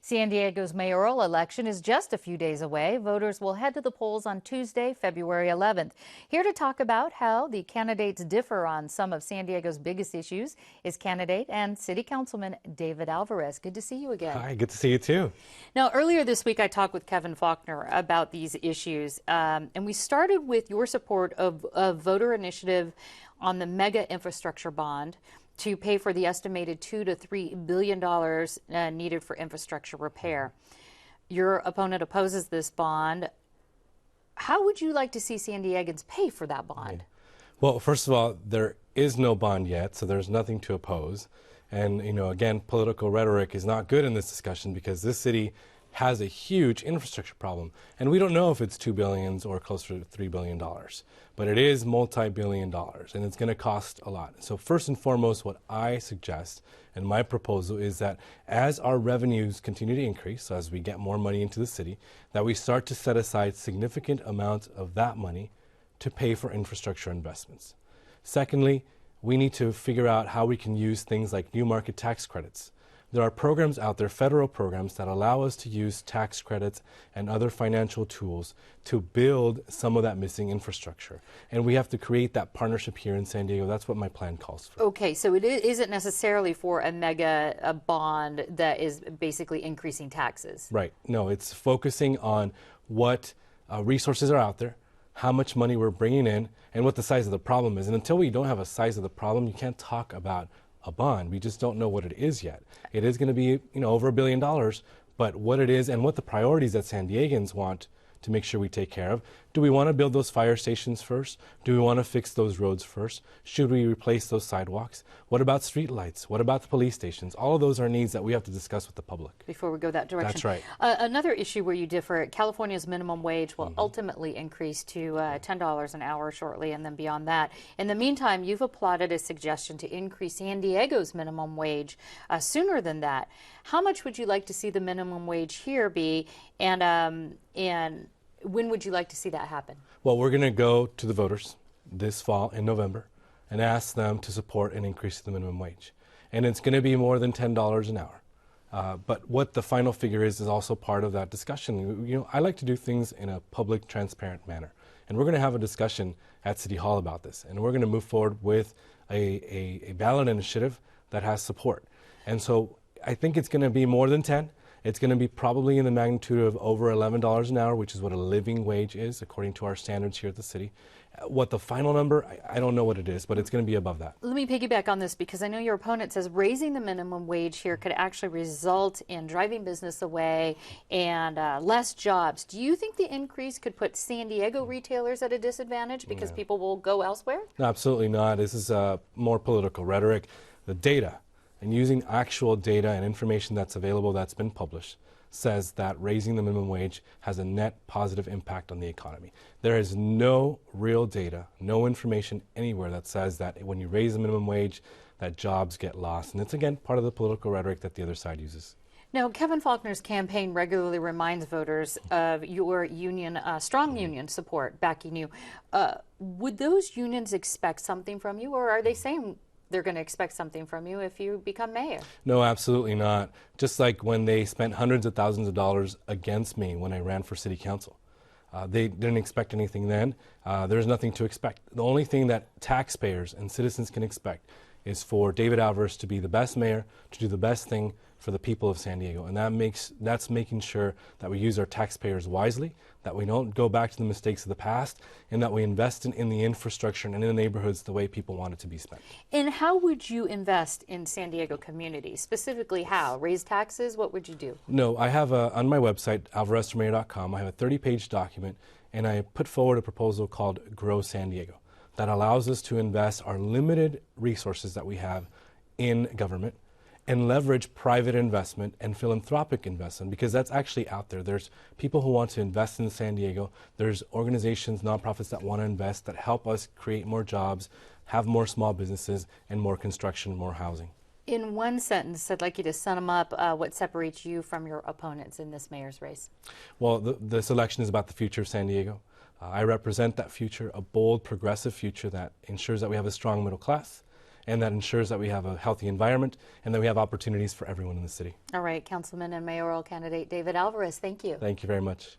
San Diego's mayoral election is just a few days away. Voters will head to the polls on Tuesday, February 11th. Here to talk about how the candidates differ on some of San Diego's biggest issues is candidate and city councilman David Alvararez. Good to see you again. Hi, good to see you too. Now, earlier this week, I talked with Kevin Faulkner about these issues, and we started with your support of a voter initiative on the mega infrastructure bond to pay for the estimated $2 to $3 billion needed for infrastructure repair. Your opponent opposes this bond. How would you like to see San Diegans pay for that bond? Well, first of all, there is no bond yet, so there's nothing to oppose. And, again, political rhetoric is not good in this discussion because this city has a huge infrastructure problem. And we don't know if it's $2 billion or closer to $3 billion. But it is multi-billion dollars, and it's going to cost a lot. So first and foremost, what I suggest and my proposal is that as our revenues continue to increase, so as we get more money into the city, that we start to set aside significant amounts of that money to pay for infrastructure investments. Secondly, we need to figure out how we can use things like new market tax credits. There are programs out there, federal programs, that allow us to use tax credits and other financial tools to build some of that missing infrastructure. And we have to create that partnership here in San Diego. That's what my plan calls for. Okay, so it isn't necessarily for a bond that is basically increasing taxes. Right. No, it's focusing on what resources are out there, how much money we're bringing in, and what the size of the problem is. And until we don't have a size of the problem, you can't talk about a bond. We just don't know what it is yet. It is going to be, over $1 billion, but what it is and what the priorities that San Diegans want to make sure we take care of. Do we want to build those fire stations first? Do we want to fix those roads first? Should we replace those sidewalks? What about street lights? What about the police stations? All of those are needs that we have to discuss with the public. Before we go that direction. That's right. Another issue where you differ, California's minimum wage will ultimately increase to $10 an hour shortly and then beyond that. In the meantime, you've applauded a suggestion to increase San Diego's minimum wage sooner than that. How much would you like to see the minimum wage here be, and when would you like to see that happen? Well, we're going to go to the voters this fall in November and ask them to support an increase in the minimum wage. And it's going to be more than $10 an hour. But what the final figure is also part of that discussion. I like to do things in a public, transparent manner. And we're going to have a discussion at City Hall about this. And we're going to move forward with a ballot initiative that has support. And so I think it's going to be more than 10. It's going to be probably in the magnitude of over $11 an hour, which is what a living wage is, according to our standards here at the city. What the final number, I don't know what it is, but it's going to be above that. Let me piggyback on this because I know your opponent says raising the minimum wage here could actually result in driving business away and less jobs. Do you think the increase could put San Diego retailers at a disadvantage because people will go elsewhere? No, absolutely not. This is more political rhetoric. The data, and using actual data and information that's available that's been published, says that raising the minimum wage has a net positive impact on the economy. There is no real data, no information anywhere that says that when you raise the minimum wage, that jobs get lost. And it's, again, part of the political rhetoric that the other side uses. Now, Kevin Faulkner's campaign regularly reminds voters of your union, strong union support backing you. Would those unions expect something from you, or are they saying they're going to expect something from you if you become mayor? No, absolutely not. Just like when they spent hundreds of thousands of dollars against me when I ran for city council. They didn't expect anything then. There's nothing to expect. The only thing that taxpayers and citizens can expect is for David Alvararez to be the best mayor, to do the best thing for the people of San Diego. And that's making sure that we use our taxpayers wisely, that we don't go back to the mistakes of the past, and that we invest in the infrastructure and in the neighborhoods the way people want it to be spent. And how would you invest in San Diego community? Specifically how? Raise taxes? What would you do? No, I have on my website, alvararezformayor.com, I have a 30-page document, and I put forward a proposal called Grow San Diego that allows us to invest our limited resources that we have in government and leverage private investment and philanthropic investment, because that's actually out there. There's people who want to invest in San Diego. There's organizations, nonprofits that want to invest, that help us create more jobs, have more small businesses, and more construction, more housing. In one sentence, I'd like you to sum up what separates you from your opponents in this mayor's race. Well, this election is about the future of San Diego. I represent that future, a bold, progressive future that ensures that we have a strong middle class and that ensures that we have a healthy environment and that we have opportunities for everyone in the city. All right, Councilman and mayoral candidate David Alvarez, thank you. Thank you very much.